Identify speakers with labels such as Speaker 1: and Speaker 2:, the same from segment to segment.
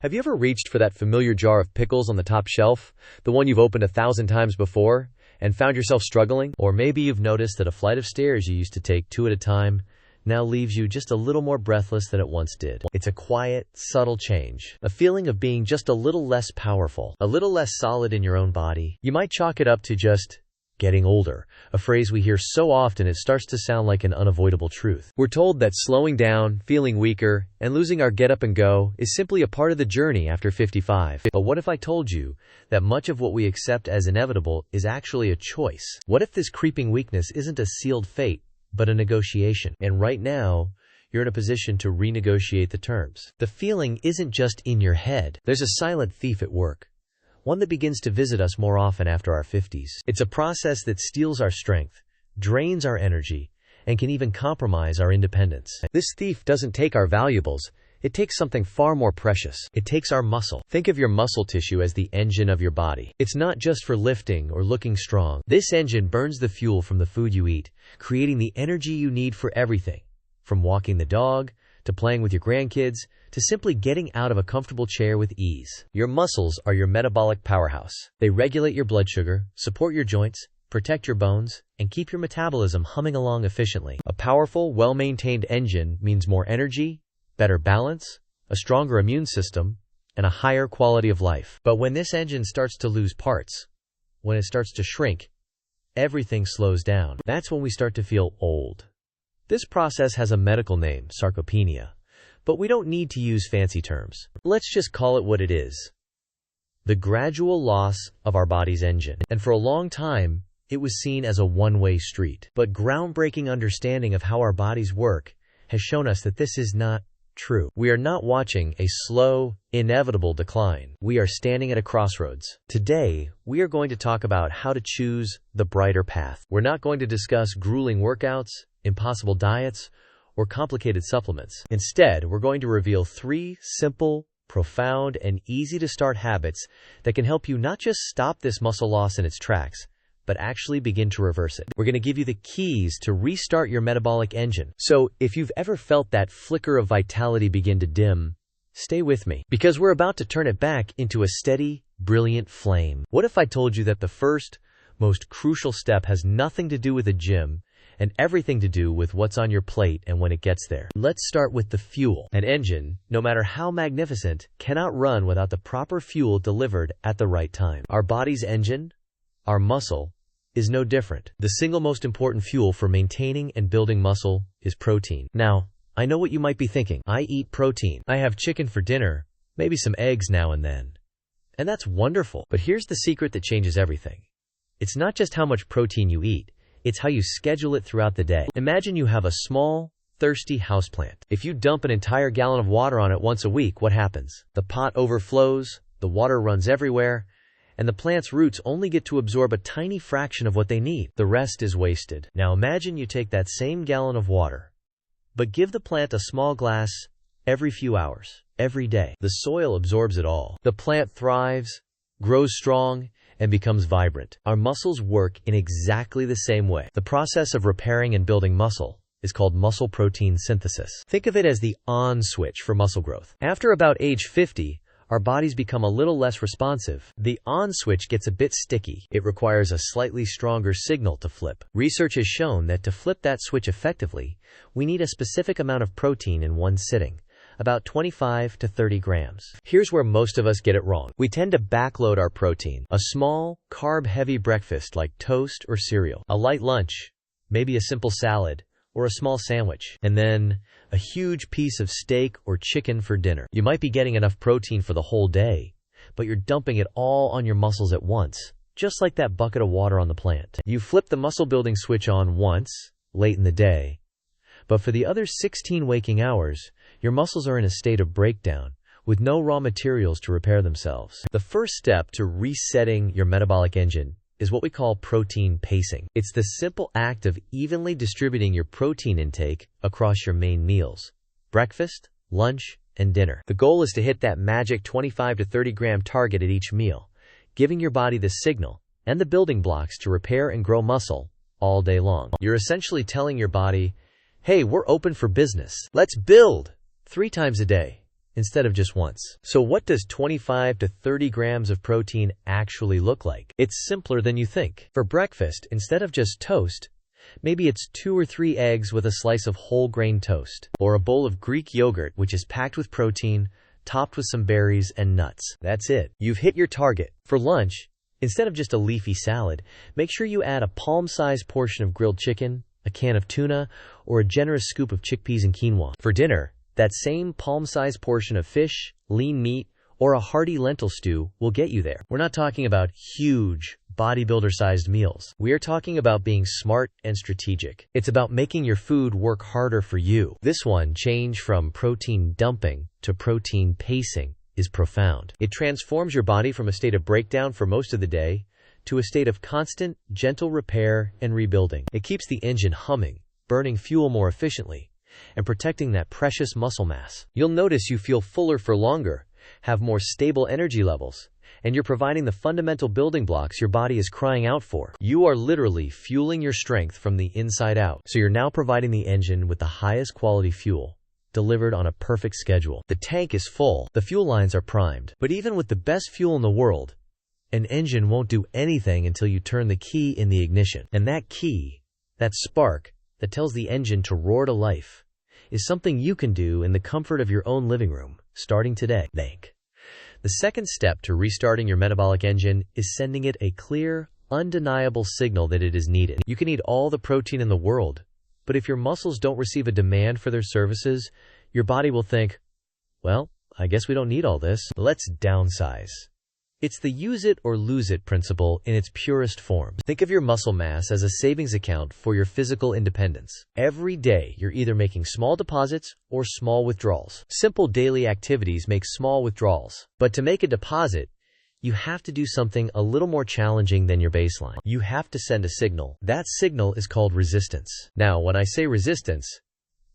Speaker 1: Have you ever reached for that familiar jar of pickles on the top shelf, the one you've opened 1,000 times before, and found yourself struggling? Or maybe you've noticed that a flight of stairs you used to take two at a time now leaves you just a little more breathless than it once did. It's a quiet, subtle change, a feeling of being just a little less powerful, a little less solid in your own body. You might chalk it up to just getting older, a phrase we hear so often it starts to sound like an unavoidable truth. We're told that slowing down, feeling weaker, and losing our get up and go is simply a part of the journey after 55. But what if I told you that much of what we accept as inevitable is actually a choice? What if this creeping weakness isn't a sealed fate, but a negotiation? And right now, you're in a position to renegotiate the terms. The feeling isn't just in your head. There's a silent thief at work, one that begins to visit us more often after our 50s. It's a process that steals our strength, drains our energy, and can even compromise our independence. This thief doesn't take our valuables, it takes something far more precious. It takes our muscle. Think of your muscle tissue as the engine of your body. It's not just for lifting or looking strong. This engine burns the fuel from the food you eat, creating the energy you need for everything, from walking the dog, to playing with your grandkids, to simply getting out of a comfortable chair with ease. Your muscles are your metabolic powerhouse. They regulate your blood sugar, support your joints, protect your bones, and keep your metabolism humming along efficiently. A powerful, well-maintained engine means more energy, better balance, a stronger immune system, and a higher quality of life. But when this engine starts to lose parts, when it starts to shrink, everything slows down. That's when we start to feel old. This process has a medical name, sarcopenia, but we don't need to use fancy terms. Let's just call it what it is: the gradual loss of our body's engine. And for a long time, it was seen as a one-way street. But groundbreaking understanding of how our bodies work has shown us that this is not true. We are not watching a slow, inevitable decline. We are standing at a crossroads. Today, we are going to talk about how to choose the brighter path. We're not going to discuss grueling workouts, impossible diets, or complicated supplements. Instead, we're going to reveal 3 simple, profound, and easy-to-start habits that can help you not just stop this muscle loss in its tracks, but actually begin to reverse it. We're going to give you the keys to restart your metabolic engine. So, if you've ever felt that flicker of vitality begin to dim, stay with me, because we're about to turn it back into a steady, brilliant flame. What if I told you that the first, most crucial step has nothing to do with a gym, and everything to do with what's on your plate and when it gets there? Let's start with the fuel. An engine, no matter how magnificent, cannot run without the proper fuel delivered at the right time. Our body's engine, our muscle, is no different. The single most important fuel for maintaining and building muscle is protein. Now, I know what you might be thinking. I eat protein. I have chicken for dinner, maybe some eggs now and then. And that's wonderful. But here's the secret that changes everything. It's not just how much protein you eat, it's how you schedule it throughout the day. Imagine you have a small, thirsty houseplant. If you dump an entire gallon of water on it once a week, what happens? The pot overflows, the water runs everywhere, and the plant's roots only get to absorb a tiny fraction of what they need. The rest is wasted. Now imagine you take that same gallon of water, but give the plant a small glass every few hours, every day. The soil absorbs it all. The plant thrives, grows strong, and becomes vibrant. Our muscles work in exactly the same way. The process of repairing and building muscle is called muscle protein synthesis. Think of it as the on switch for muscle growth. After about age 50, our bodies become a little less responsive. The on switch gets a bit sticky. It requires a slightly stronger signal to flip. Research has shown that to flip that switch effectively, we need a specific amount of protein in one sitting, about 25 to 30 grams. Here's where most of us get it wrong. We tend to backload our protein. A small, carb-heavy breakfast like toast or cereal, a light lunch, maybe a simple salad, or a small sandwich, and then a huge piece of steak or chicken for dinner. You might be getting enough protein for the whole day, but you're dumping it all on your muscles at once, just like that bucket of water on the plant. You flip the muscle-building switch on once, late in the day, but for the other 16 waking hours, your muscles are in a state of breakdown, with no raw materials to repair themselves. The first step to resetting your metabolic engine is what we call protein pacing. It's the simple act of evenly distributing your protein intake across your main meals: breakfast, lunch, and dinner. The goal is to hit that magic 25 to 30 gram target at each meal, giving your body the signal and the building blocks to repair and grow muscle all day long. You're essentially telling your body, hey, we're open for business. Let's build 3 times a day instead of just once. So what does 25 to 30 grams of protein actually look like? It's simpler than you think. For breakfast, instead of just toast, maybe it's 2 or 3 eggs with a slice of whole grain toast, or a bowl of Greek yogurt which is packed with protein, topped with some berries and nuts. That's it. You've hit your target. For lunch, instead of just a leafy salad, make sure you add a palm-sized portion of grilled chicken, a can of tuna, or a generous scoop of chickpeas and quinoa. For dinner, that same palm-sized portion of fish, lean meat, or a hearty lentil stew will get you there. We're not talking about huge, bodybuilder-sized meals. We are talking about being smart and strategic. It's about making your food work harder for you. This one, change from protein dumping to protein pacing, is profound. It transforms your body from a state of breakdown for most of the day to a state of constant, gentle repair and rebuilding. It keeps the engine humming, burning fuel more efficiently, and protecting that precious muscle mass. You'll notice you feel fuller for longer, have more stable energy levels, and you're providing the fundamental building blocks your body is crying out for. You are literally fueling your strength from the inside out. So you're now providing the engine with the highest quality fuel, delivered on a perfect schedule. The tank is full, the fuel lines are primed. But even with the best fuel in the world, an engine won't do anything until you turn the key in the ignition. And that key, that spark that tells the engine to roar to life, is something you can do in the comfort of your own living room, starting today. The second step to restarting your metabolic engine is sending it a clear, undeniable signal that it is needed. You can eat all the protein in the world, but if your muscles don't receive a demand for their services, your body will think, well, I guess we don't need all this. Let's downsize. It's the use it or lose it principle in its purest form. Think of your muscle mass as a savings account for your physical independence. Every day, you're either making small deposits or small withdrawals. Simple daily activities make small withdrawals. But to make a deposit, you have to do something a little more challenging than your baseline. You have to send a signal. That signal is called resistance. Now, when I say resistance,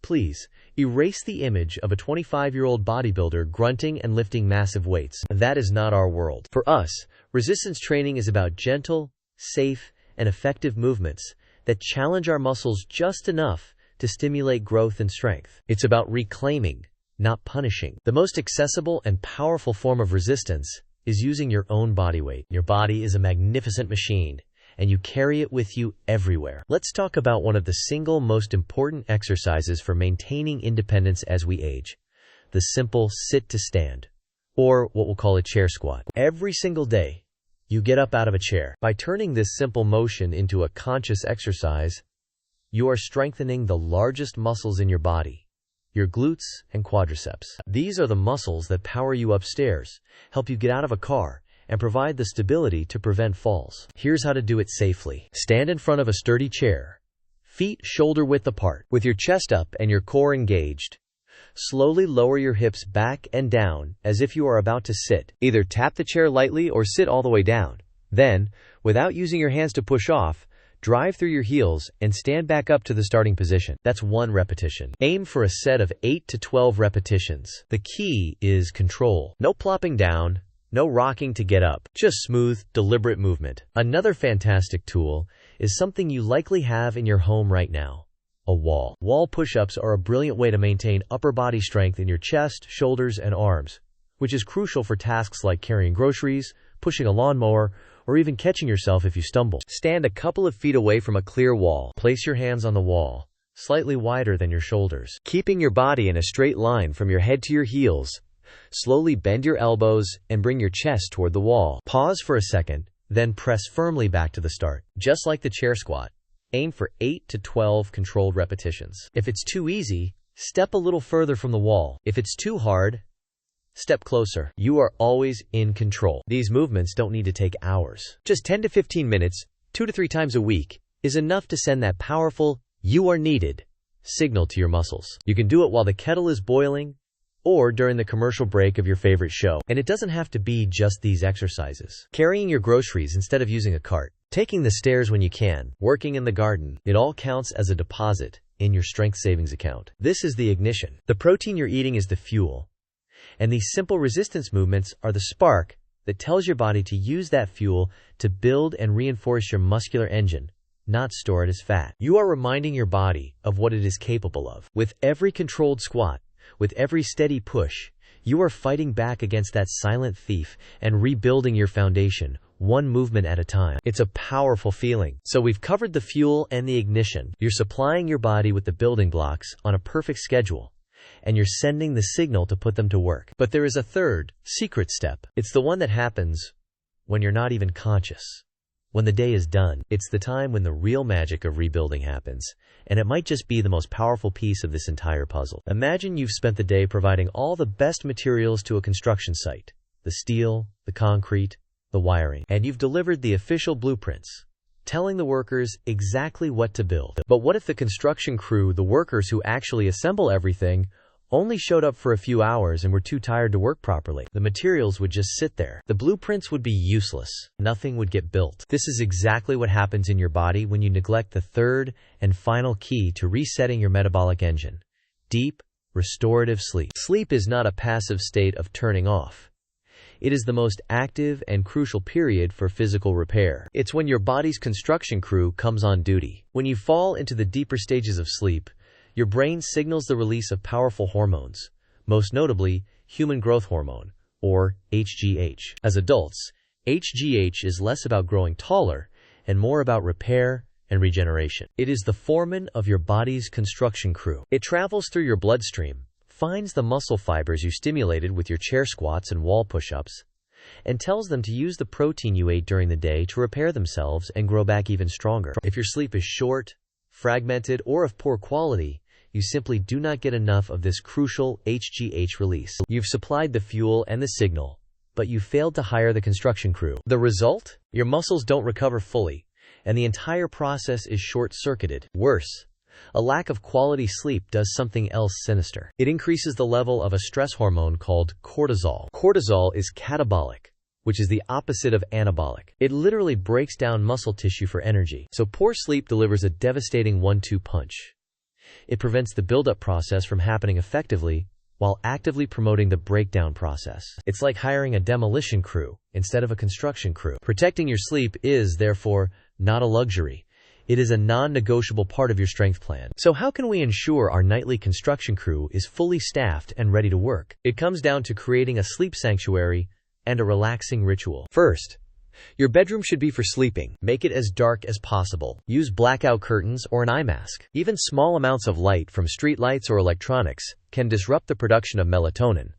Speaker 1: please erase the image of a 25-year-old bodybuilder grunting and lifting massive weights. That is not our world. For us, resistance training is about gentle, safe, and effective movements that challenge our muscles just enough to stimulate growth and strength. It's about reclaiming, not punishing. The most accessible and powerful form of resistance is using your own body weight. Your body is a magnificent machine, and you carry it with you everywhere. Let's talk about one of the single most important exercises for maintaining independence as we age, the simple sit to stand, or what we'll call a chair squat. Every single day, you get up out of a chair. By turning this simple motion into a conscious exercise, you are strengthening the largest muscles in your body, your glutes and quadriceps. These are the muscles that power you upstairs, help you get out of a car, and provide the stability to prevent falls. Here's how to do it safely. Stand in front of a sturdy chair, feet shoulder-width apart, with your chest up and your core engaged. Slowly lower your hips back and down as if you are about to sit. Either tap the chair lightly or sit all the way down. Then, without using your hands to push off, drive through your heels and stand back up to the starting position. That's 1 repetition. Aim for a set of 8 to 12 repetitions. The key is control. No plopping down, no rocking to get up, just smooth, deliberate movement. Another fantastic tool is something you likely have in your home right now, a wall. Wall push-ups are a brilliant way to maintain upper body strength in your chest, shoulders, and arms, which is crucial for tasks like carrying groceries, pushing a lawnmower, or even catching yourself if you stumble. Stand a couple of feet away from a clear wall. Place your hands on the wall, slightly wider than your shoulders, keeping your body in a straight line from your head to your heels. Slowly bend your elbows and bring your chest toward the wall. Pause for a second, then press firmly back to the start. Just like the chair squat, aim for 8 to 12 controlled repetitions. If it's too easy, step a little further from the wall. If it's too hard, step closer. You are always in control. These movements don't need to take hours. Just 10 to 15 minutes, 2 to 3 times a week, is enough to send that powerful, "you are needed" signal to your muscles. You can do it while the kettle is boiling, or during the commercial break of your favorite show. And it doesn't have to be just these exercises. Carrying your groceries instead of using a cart, taking the stairs when you can, working in the garden, it all counts as a deposit in your strength savings account. This is the ignition. The protein you're eating is the fuel, and these simple resistance movements are the spark that tells your body to use that fuel to build and reinforce your muscular engine, not store it as fat. You are reminding your body of what it is capable of. With every controlled squat, with every steady push, You are fighting back against that silent thief and rebuilding your foundation, one movement at a time. It's a powerful feeling. So we've covered the fuel and the ignition. You're supplying your body with the building blocks on a perfect schedule, and you're sending the signal to put them to work. But there is a third, secret step. It's the one that happens when you're not even conscious. When the day is done, it's the time when the real magic of rebuilding happens, and it might just be the most powerful piece of this entire puzzle. Imagine you've spent the day providing all the best materials to a construction site: the steel, the concrete, the wiring, and you've delivered the official blueprints, telling the workers exactly what to build. But what if the construction crew, the workers who actually assemble everything, only showed up for a few hours and were too tired to work properly? The materials would just sit there. The blueprints would be useless. Nothing would get built. This is exactly what happens in your body when you neglect the third and final key to resetting your metabolic engine: deep, restorative sleep. Sleep is not a passive state of turning off. It is the most active and crucial period for physical repair. It's when your body's construction crew comes on duty. When you fall into the deeper stages of sleep, your brain signals the release of powerful hormones, most notably human growth hormone, or HGH. As adults, HGH is less about growing taller and more about repair and regeneration. It is the foreman of your body's construction crew. It travels through your bloodstream, finds the muscle fibers you stimulated with your chair squats and wall push-ups, and tells them to use the protein you ate during the day to repair themselves and grow back even stronger. If your sleep is short, fragmented, or of poor quality, you simply do not get enough of this crucial HGH release. You've supplied the fuel and the signal, but you failed to hire the construction crew. The result? Your muscles don't recover fully, and the entire process is short-circuited. Worse, a lack of quality sleep does something else sinister. It increases the level of a stress hormone called cortisol. Cortisol is catabolic, which is the opposite of anabolic. It literally breaks down muscle tissue for energy. So poor sleep delivers a devastating 1-2 punch. It prevents the buildup process from happening effectively, while actively promoting the breakdown process. It's like hiring a demolition crew instead of a construction crew. Protecting your sleep is, therefore, not a luxury. It is a non-negotiable part of your strength plan. So how can we ensure our nightly construction crew is fully staffed and ready to work? It comes down to creating a sleep sanctuary and a relaxing ritual. First, your bedroom should be for sleeping. Make it as dark as possible. Use blackout curtains or an eye mask. Even small amounts of light from street lights or electronics can disrupt the production of melatonin,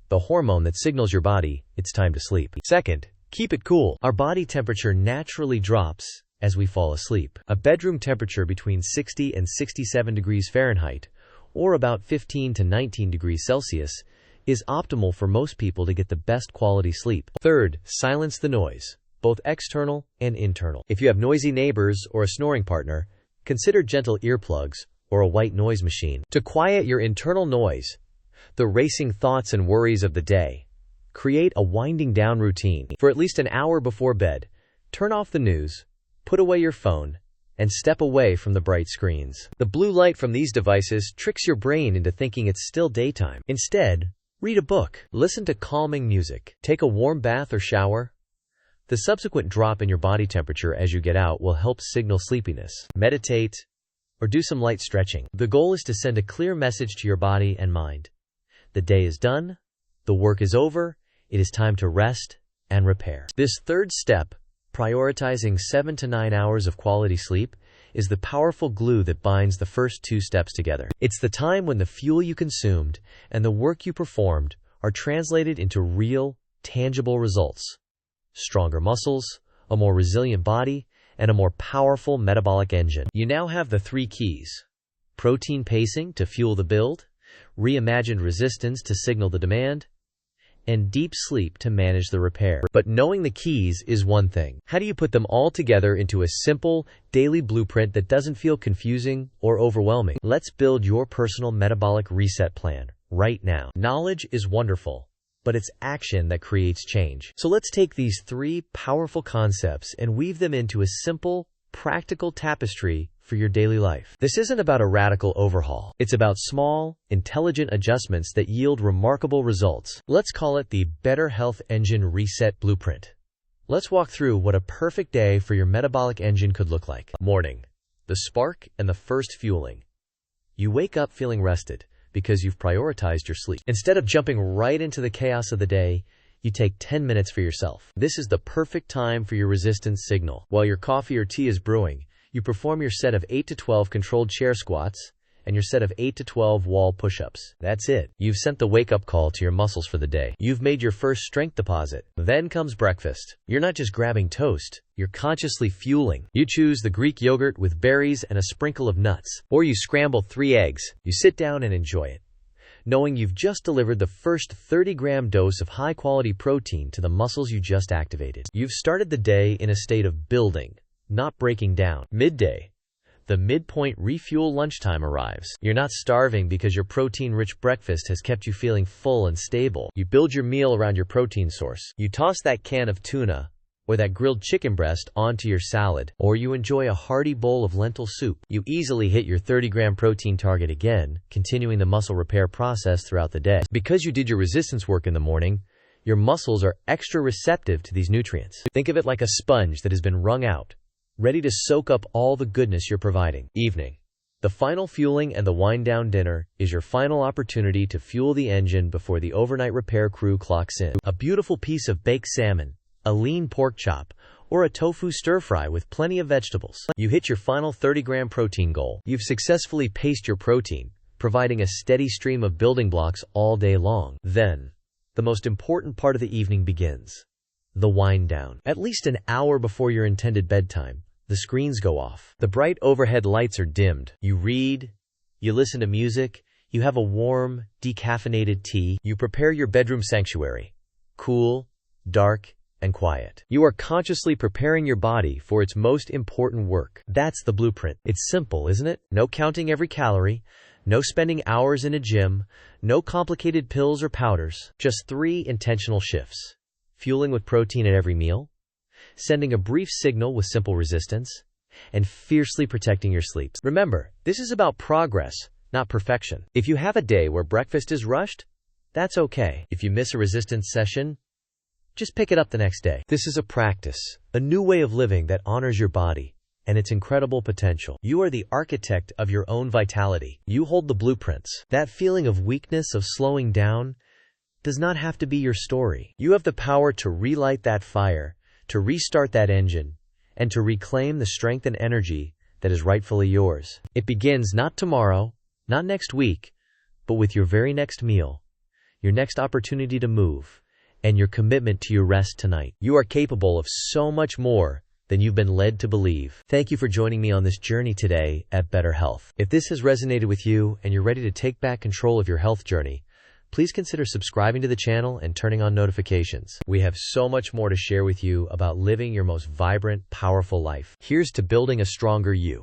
Speaker 1: the hormone that signals your body it's time to sleep. Second, keep it cool. Our body temperature naturally drops as we fall asleep. A bedroom temperature between 60 and 67 degrees Fahrenheit, or about 15 to 19 degrees Celsius, is optimal for most people to get the best quality sleep. Third, silence the noise, both external and internal. If you have noisy neighbors or a snoring partner, consider gentle earplugs or a white noise machine. To quiet your internal noise, the racing thoughts and worries of the day, create a winding down routine. For at least an hour before bed, turn off the news, put away your phone, and step away from the bright screens. The blue light from these devices tricks your brain into thinking it's still daytime. Instead, read a book, listen to calming music, take a warm bath or shower. The subsequent drop in your body temperature as you get out will help signal sleepiness. Meditate or do some light stretching. The goal is to send a clear message to your body and mind. The day is done, the work is over, it is time to rest and repair. This third step, prioritizing 7 to 9 hours of quality sleep, is the powerful glue that binds the first two steps together. It's the time when the fuel you consumed and the work you performed are translated into real, tangible results. Stronger muscles, a more resilient body, and a more powerful metabolic engine. You now have the three keys: protein pacing to fuel the build, reimagined resistance to signal the demand, and deep sleep to manage the repair. But knowing the keys is one thing. How do you put them all together into a simple, daily blueprint that doesn't feel confusing or overwhelming? Let's build your personal metabolic reset plan right now. Knowledge is wonderful, but it's action that creates change. So let's take these three powerful concepts and weave them into a simple, practical tapestry for your daily life. This isn't about a radical overhaul. It's about small, intelligent adjustments that yield remarkable results. Let's call it the Better Health Engine Reset Blueprint. Let's walk through what a perfect day for your metabolic engine could look like. Morning. The spark and the first fueling. You wake up feeling rested, because you've prioritized your sleep. Instead of jumping right into the chaos of the day, you take 10 minutes for yourself. This is the perfect time for your resistance signal. While your coffee or tea is brewing, you perform your set of 8 to 12 controlled chair squats and your set of 8 to 12 wall push-ups. That's it. You've sent the wake-up call to your muscles for the day. You've made your first strength deposit. Then comes breakfast. You're not just grabbing toast, you're consciously fueling. You choose the Greek yogurt with berries and a sprinkle of nuts, or you scramble 3 eggs. You sit down and enjoy it, knowing you've just delivered the first 30-gram dose of high-quality protein to the muscles you just activated. You've started the day in a state of building, not breaking down. Midday. The midpoint refuel lunchtime arrives. You're not starving because your protein-rich breakfast has kept you feeling full and stable. You build your meal around your protein source. You toss that can of tuna or that grilled chicken breast onto your salad, or you enjoy a hearty bowl of lentil soup. You easily hit your 30-gram protein target again, continuing the muscle repair process throughout the day. Because you did your resistance work in the morning, your muscles are extra receptive to these nutrients. Think of it like a sponge that has been wrung out, ready to soak up all the goodness you're providing. Evening. The final fueling and the wind-down dinner is your final opportunity to fuel the engine before the overnight repair crew clocks in. A beautiful piece of baked salmon, a lean pork chop, or a tofu stir-fry with plenty of vegetables. You hit your final 30-gram protein goal. You've successfully paced your protein, providing a steady stream of building blocks all day long. Then, the most important part of the evening begins. The wind down. At least an hour before your intended bedtime, the screens go off. The bright overhead lights are dimmed. You read, you listen to music, you have a warm, decaffeinated tea. You prepare your bedroom sanctuary. Cool, dark, and quiet. You are consciously preparing your body for its most important work. That's the blueprint. It's simple, isn't it? No counting every calorie, no spending hours in a gym, no complicated pills or powders, just 3 intentional shifts. Fueling with protein at every meal, sending a brief signal with simple resistance, and fiercely protecting your sleep. Remember, this is about progress, not perfection. If you have a day where breakfast is rushed, that's okay. If you miss a resistance session, just pick it up the next day. This is a practice, a new way of living that honors your body and its incredible potential. You are the architect of your own vitality. You hold the blueprints. That feeling of weakness, of slowing down, does not have to be your story. You have the power to relight that fire, to restart that engine, and to reclaim the strength and energy that is rightfully yours. It begins not tomorrow, not next week, but with your very next meal, your next opportunity to move, and your commitment to your rest tonight. You are capable of so much more than you've been led to believe. Thank you for joining me on this journey today at Better Health. If this has resonated with you and you're ready to take back control of your health journey, please consider subscribing to the channel and turning on notifications. We have so much more to share with you about living your most vibrant, powerful life. Here's to building a stronger you.